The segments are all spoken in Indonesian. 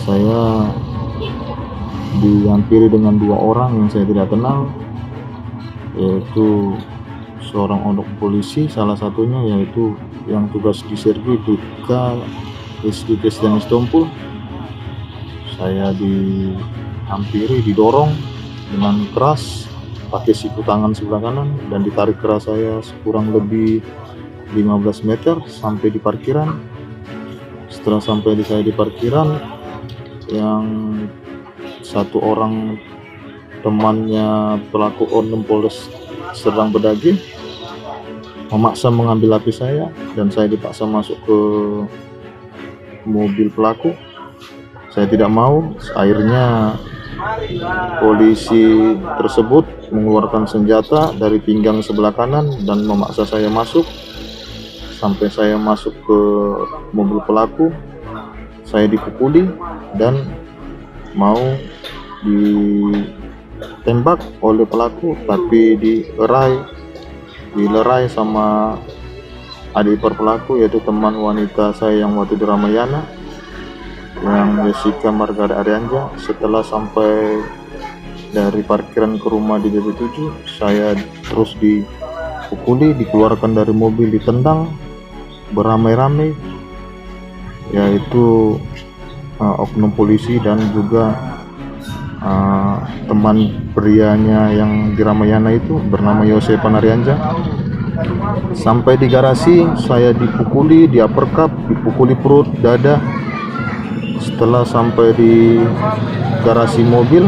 saya dihampiri dengan dua orang yang saya tidak kenal, yaitu seorang ondok polisi, salah satunya yaitu yang tugas di Sergi Bribka Rizky Kristianus Tompul. Saya dihampiri, didorong dengan keras pakai siku tangan sebelah kanan dan ditarik keras saya kurang lebih 15 meter sampai di parkiran. Setelah sampai saya di parkiran, yang satu orang temannya pelaku oknum Polres Serdang Bedagai memaksa mengambil HP saya dan saya dipaksa masuk ke mobil pelaku. Saya tidak mau, akhirnya polisi tersebut mengeluarkan senjata dari pinggang sebelah kanan dan memaksa saya masuk. Sampai saya masuk ke mobil pelaku, saya dipukuli dan mau ditembak oleh pelaku, tapi dilerai sama adik ipar pelaku, yaitu teman wanita saya yang waktu di Ramayana, yang Jessica Margada Arianja. Setelah sampai dari parkiran ke rumah di BP7, saya terus dipukuli, dikeluarkan dari mobil, ditendang beramai-ramai, yaitu oknum polisi dan juga teman prianya yang di Ramayana itu bernama Yose Panarianja. Sampai di garasi saya dipukuli, diuppercut, dipukuli perut, dada. Setelah sampai di garasi mobil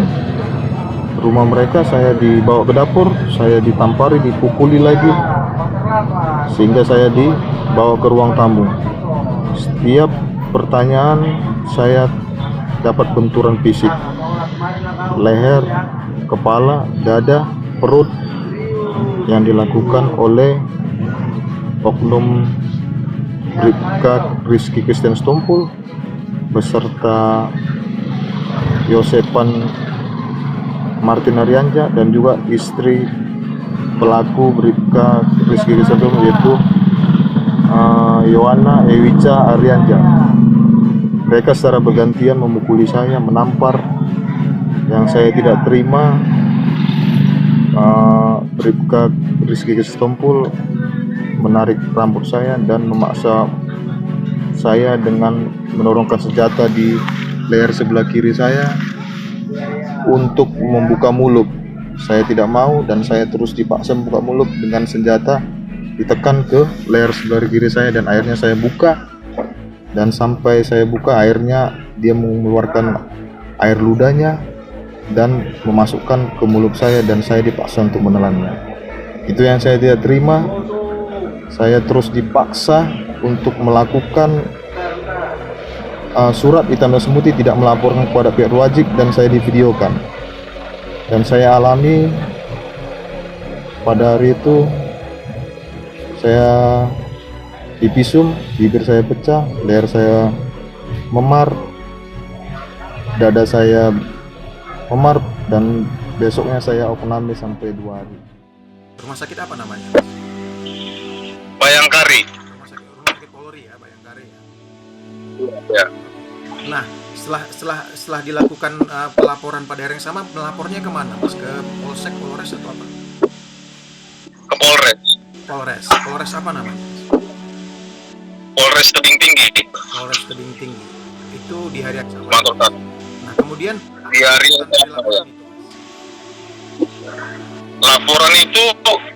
rumah mereka, saya dibawa ke dapur, saya ditampari, dipukuli lagi, sehingga saya dibawa ke ruang tamu. Setiap pertanyaan saya dapat benturan fisik, leher, kepala, dada, perut, yang dilakukan oleh oknum Bribka Rizky Kristianus Tompul beserta Yosepan Martin Arianja dan juga istri pelaku Bribka Rizky Kristianus Tompul, yaitu Yohana Ewica Arianja. Mereka secara bergantian memukuli saya, menampar. Yang saya tidak terima, Bribka Rizky Kristianus Tompul menarik rambut saya dan memaksa saya dengan menorongkan senjata di leher sebelah kiri saya untuk membuka mulut. Saya tidak mau dan saya terus dipaksa membuka mulut dengan senjata ditekan ke leher sebelah kiri saya, dan akhirnya saya buka. Dan sampai saya buka, akhirnya dia mengeluarkan air ludahnya dan memasukkan ke mulut saya, dan saya dipaksa untuk menelannya. Itu yang saya tidak terima. Saya terus dipaksa untuk melakukan surat hitam dan putih tidak melaporkan kepada pihak wajib, dan saya divideokan. Dan saya alami pada hari itu, saya dipisum, bibir saya pecah, leher saya memar, dada saya memar, dan besoknya saya opname sampai 2 hari. Rumah sakit apa namanya? Bayangkari. Rumah sakit Polri ya, Bayangkari ya. Ya. Nah, setelah dilakukan pelaporan pada hari yang sama, melapornya kemana, Mas? Ke Polsek, Polres atau apa? Ke Polres. Polres apa namanya? Polres Tebing Tinggi. Polres Tebing Tinggi. Itu di hari yang sama. Mantap. Nah, kemudian Di hari yang sama. Laporan itu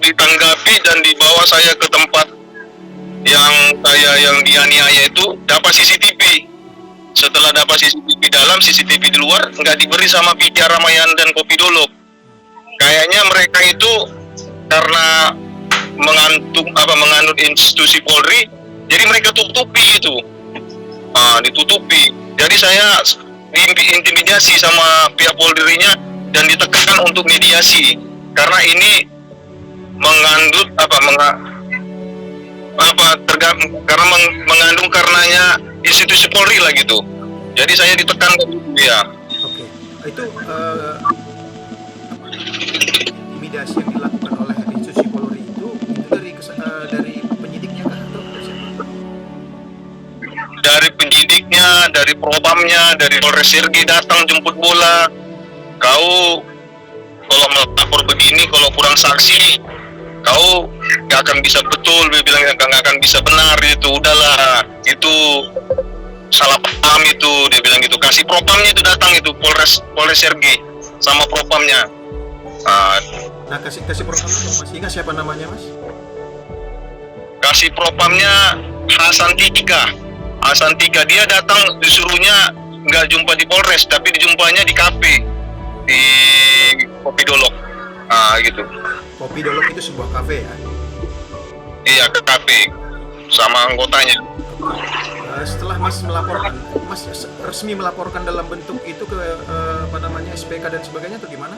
ditanggapi dan dibawa saya ke tempat yang dianiaya itu, dapat CCTV. Setelah dapat CCTV dalam, CCTV di luar nggak diberi sama pihak Ramayana dan Kopi Dolok. Kayaknya mereka itu karena menganut institusi Polri, jadi mereka tutupi itu, ditutupi. Jadi saya diintimidasi sama pihak Polri-nya dan ditekan untuk mediasi, karena ini karena mengandung karenanya institusi Polri lah gitu. Jadi saya ditekan ya. Oke. Itu intimidasi yang dilakukan oleh institusi Polri itu dari penyidiknya kah atau dari siapa? Dari penyidiknya, dari dari propamnya, dari Polres Sergi datang jemput bola. Kau kalau melapor begini, kalau kurang saksi, kau gak akan bisa betul, dia bilang gak akan bisa benar itu. Udahlah, itu salah paham itu, dia bilang gitu. Kasih propamnya itu datang itu Polres Sergi sama propamnya. Nah, kasih propam itu Mas. Ingat siapa namanya, Mas? Kasih propamnya Hasan Tika, dia datang disuruhnya nggak jumpa di Polres, tapi dijumpanya di kafe di Kopi Dolok, gitu. Kopi Dolok itu sebuah kafe ya? Iya, ke kafe sama anggotanya. Setelah Mas melaporkan, Mas resmi melaporkan dalam bentuk itu ke SPK dan sebagainya atau gimana?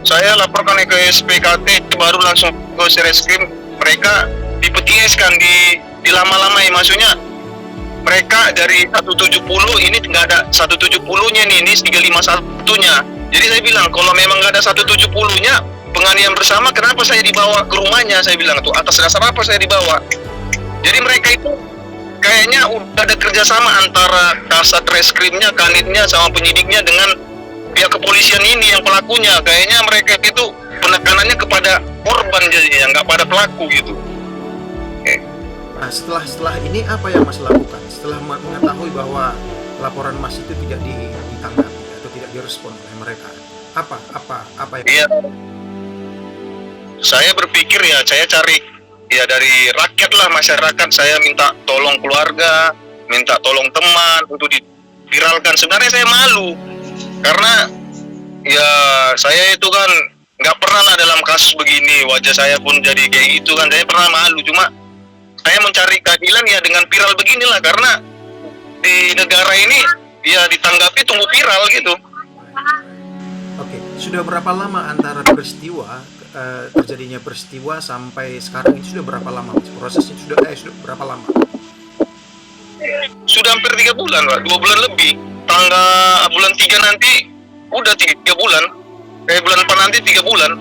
Saya laporkan ke SPKT, baru langsung ke Sereskrim. Mereka dipetieskan, di lama-lamai, maksudnya mereka dari 170 ini nggak ada 170-nya nih, ini 351-nya. Jadi saya bilang kalau memang nggak ada 170-nya penganiayaan bersama, kenapa saya dibawa ke rumahnya? Saya bilang tuh atas dasar apa saya dibawa? Jadi mereka itu kayaknya udah ada kerjasama antara Kasat Reskrimnya, Kanitnya sama penyidiknya dengan pihak kepolisian ini yang pelakunya. Kayaknya mereka itu penekanannya kepada korban jadinya, nggak pada pelaku gitu. Nah, setelah ini apa yang Mas lakukan? Setelah mengetahui bahwa laporan Mas itu tidak ditanggapi atau tidak direspon oleh mereka, apa yang? Iya, saya berpikir ya, saya cari ya dari rakyat lah, masyarakat. Saya minta tolong keluarga, minta tolong teman untuk diviralkan. Sebenarnya saya malu karena ya saya itu kan nggak pernah lah dalam kasus begini, wajah saya pun jadi kayak gitu kan. Saya pernah malu, cuma saya mencari keadilan ya dengan viral beginilah, karena di negara ini ya ditanggapi tunggu viral gitu. Oke, sudah berapa lama antara terjadinya peristiwa sampai sekarang ini, sudah berapa lama Mas? Prosesnya sudah berapa lama? Sudah hampir 3 bulan, Pak. 2 bulan lebih. Bulan 3 nanti udah 3 bulan. Bulan depan nanti 3 bulan.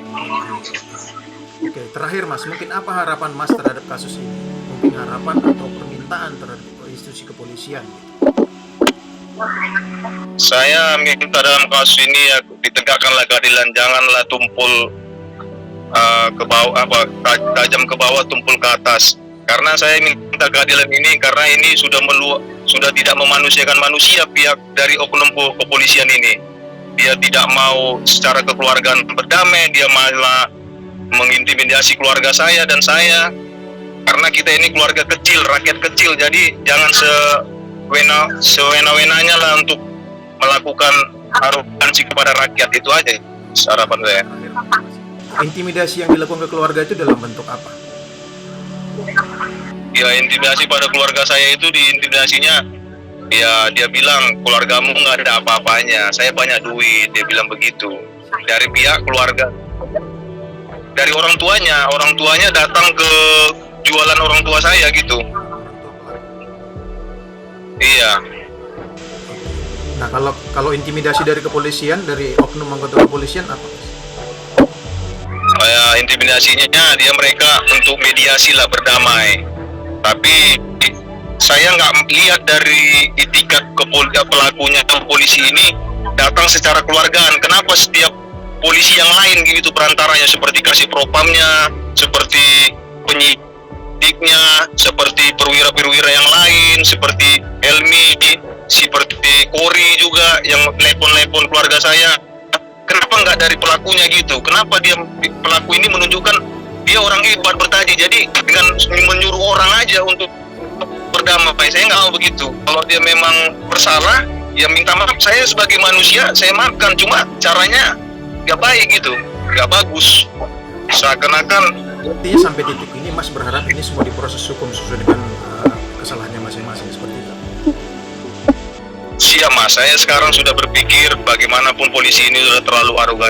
Oke, terakhir Mas, mungkin apa harapan Mas terhadap kasus ini? Mungkin harapan atau permintaan terhadap institusi kepolisian gitu. Saya minta dalam kasus ini ya ditegakkanlah keadilan, janganlah tumpul ke bawah, tajam ke bawah, tumpul ke atas. Karena saya minta keadilan ini karena ini sudah tidak memanusiakan manusia pihak dari oknum kepolisian ini. Dia tidak mau secara kekeluargaan berdamai, dia malah mengintimidasi keluarga saya dan saya. Karena kita ini keluarga kecil, rakyat kecil, jadi jangan sewena-wenanya lah untuk melakukan arogansi kepada rakyat. Itu aja harapan saya. Intimidasi yang dilakukan ke keluarga itu dalam bentuk apa? Ya, intimidasi pada keluarga saya itu, diintimidasinya ya dia bilang keluargamu nggak ada apa-apanya, saya banyak duit, dia bilang begitu. Dari pihak keluarga, dari orang tuanya datang ke jualan orang tua saya gitu. Iya. Nah, kalau intimidasi dari kepolisian, dari oknum anggota kepolisian apa? Intimidasinya mereka untuk mediasi lah, berdamai. Tapi saya nggak lihat dari itikat pelakunya polisi ini datang secara keluargaan. Kenapa setiap polisi yang lain gitu perantaranya, seperti kasih propamnya, seperti penyidiknya, seperti perwira-perwira yang lain, seperti Helmi, seperti Kori juga yang telepon keluarga saya. Kenapa nggak dari pelakunya gitu? Kenapa pelaku ini menunjukkan dia orang hebat bertaji, jadi dengan menyuruh orang aja untuk berdamai? Saya nggak mau begitu. Kalau dia memang bersalah, ya minta maaf. Saya sebagai manusia, saya maafkan. Cuma caranya nggak baik gitu, nggak bagus. Seakan-akan. Artinya sampai titik ini Mas berharap ini semua diproses hukum sesuai dengan kesalahannya masing-masing, seperti itu? Siap Mas, saya sekarang sudah berpikir bagaimanapun polisi ini sudah terlalu arogan